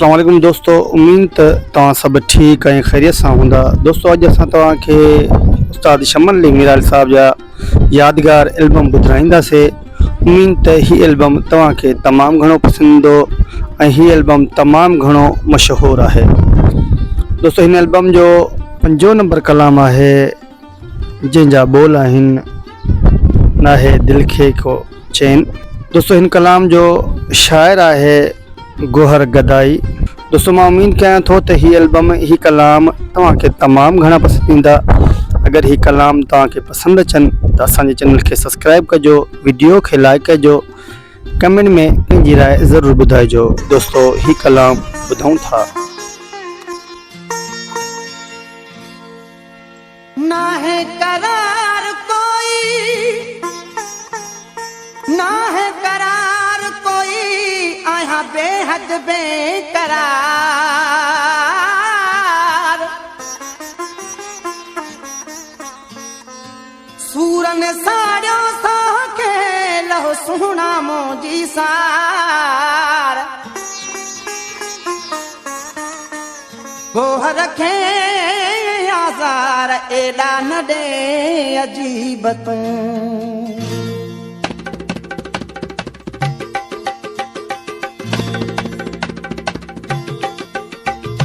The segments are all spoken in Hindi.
अस्सलाम वालेकुम दोस्तों, उम्मीद तव्हां सब ठीक ऐं खैरियत सां हूंदा। दोस्तों अॼु असां तव्हांखे उस्ताद शमन अली मीराल साहब जा यादगार एल्बम ॿुधाईंदासीं। उम्मीद त हीअ एल्बम तव्हांखे तमामु घणो पसंदि ईंदो ऐं हीअ एल्बम तमामु घणो मशहूरु आहे। दोस्तों हिन एल्बम जो 5 नंबर कलाम आहे जंहिंजा बोल आहिनि नाहे दिलि खे को चैन। दोस्तों हिन कलाम जो शाइर आहे गोहर गदाई। दोस्तों मां उम्मीद कयां थो त हीअ एल्बम हीअ कलाम तव्हांखे तमामु घणा पसंदि ईंदा। अगरि हीअ कलाम तव्हांखे पसंदि अचनि त असांजे चैनल खे सब्सक्राइब कजो, वीडियो खे लाइक कजो, कमेंट में पंहिंजी राय ज़रूरु ॿुधाइजो। दोस्तों हीअ कलाम ॿुधूं था। ना है करार कोई, ना है करार कोई, आया बेहद बेकरार। सूरन साड़ियो साके लहो सुना मोजी सार। गोहर खे आज़ार एॾा न ॾे अजीब तूं।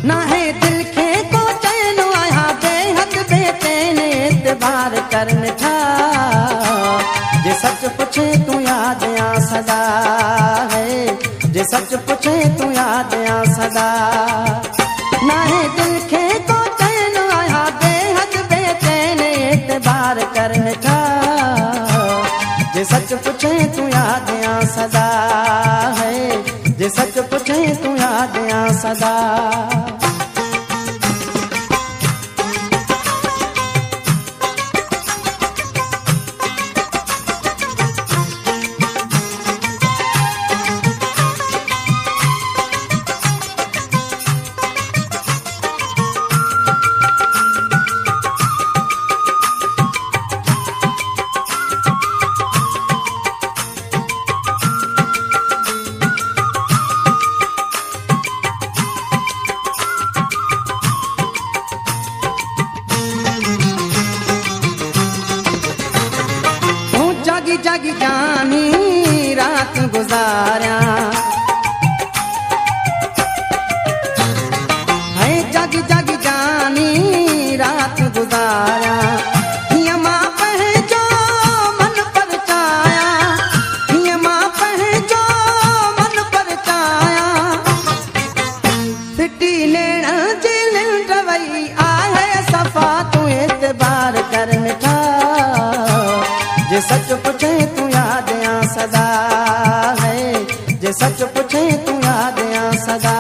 ना है दिल खे को चैन, आया बेहद बेचैन एतबार करन था। जे सच पूछे तू याद आ सदा है, जे सच पूछे तू याद आ सदा। ना है दिल खे को चैन, आया बेहद बेचैन एतबार करन था। जे सच पूछे तू याद आ सदा है, जे सच पूछे तू याद आ सदा। जागी जानी रात गुजारा है, जागी जागी जानी रात गुजारा। हिय मां पंहिंजो मन परचाया, हिय मां पंहिंजो मन परचाया। फिटी नेण जी लिंड वई आहे सफ़ा तूं एतबार करन था। जे सच पूछे तू याद आ सदा है, जे सच पूछे तू याद आ सदा।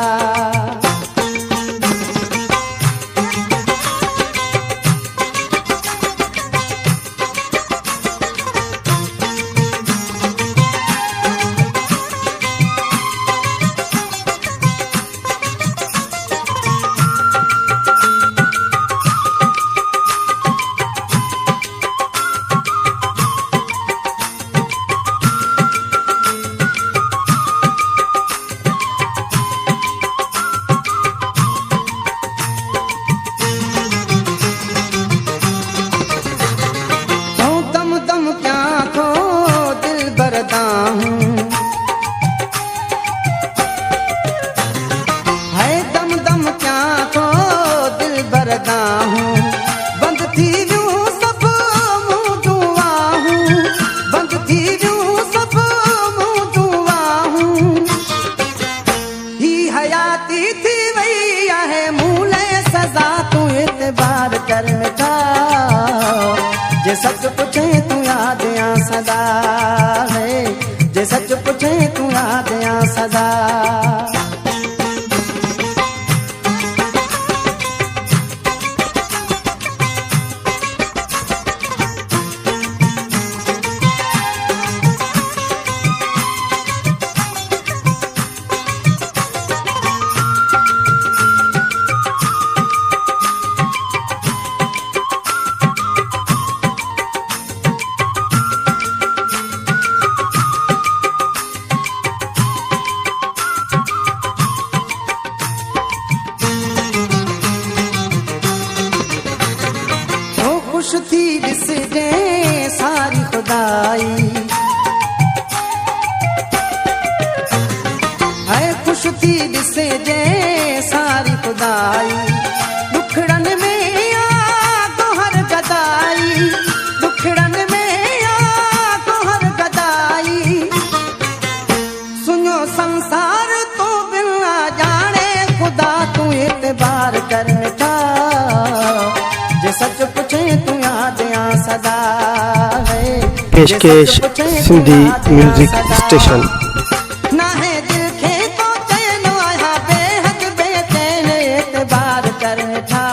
है दम दम क्या तो दिल बरदा हूँ। बंद थी यूं सब मुँह दुआ हूँ, बंद थी यूं सब मुँह दुआ हूँ। ही हयाती थी वही है मूले सजा तू एतबार करन था। जे सच पूछे तू याद आ सदा है, जे सच पूछे तू याद आ सदा। ॾिसे जे सारी खुदाई दुखड़नि में आ तोहर गदाई दुखड़नि में आ तोहर गदाई सुनो संसार तो बिना जाने खुदा तू एतबार कर मिठा जे सच पुछे तू याद आ सदा है पेशकेश सिंधी म्यूजिक स्टेशन ना है दिल खे तो चैन आया बेहद बेचैन एतबार कर मिठा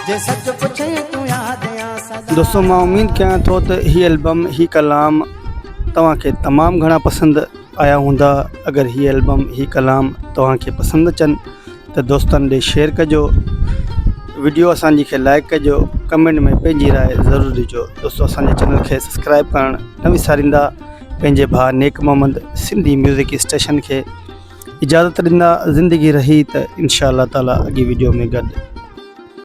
जे सच पुछे तू याद आ सदा। दोस्तों मां उम्मीद कयां थो त हीअ एल्बम ही कलाम तव्हांखे तमामु घणा पसंदि आया हूंदा। अगरि हीअ एल्बम ही कलाम तव्हांखे पसंदि अचनि त दोस्तनि ॾे शेयर कजो, वीडियो असांजी खे लाइक कजो, कमेंट में पंहिंजी राय ज़रूरु ॾिजो। दोस्तों असांजे चैनल खे सब्सक्राइब करणु न विसारींदा। पंहिंजे भाउ नेक मोहम्मद सिंधी म्यूज़िक स्टेशन खे इजाज़त ॾींदा। ज़िंदगी रही त इंशा अल्लाह ताला अॻी वीडियो में गॾु।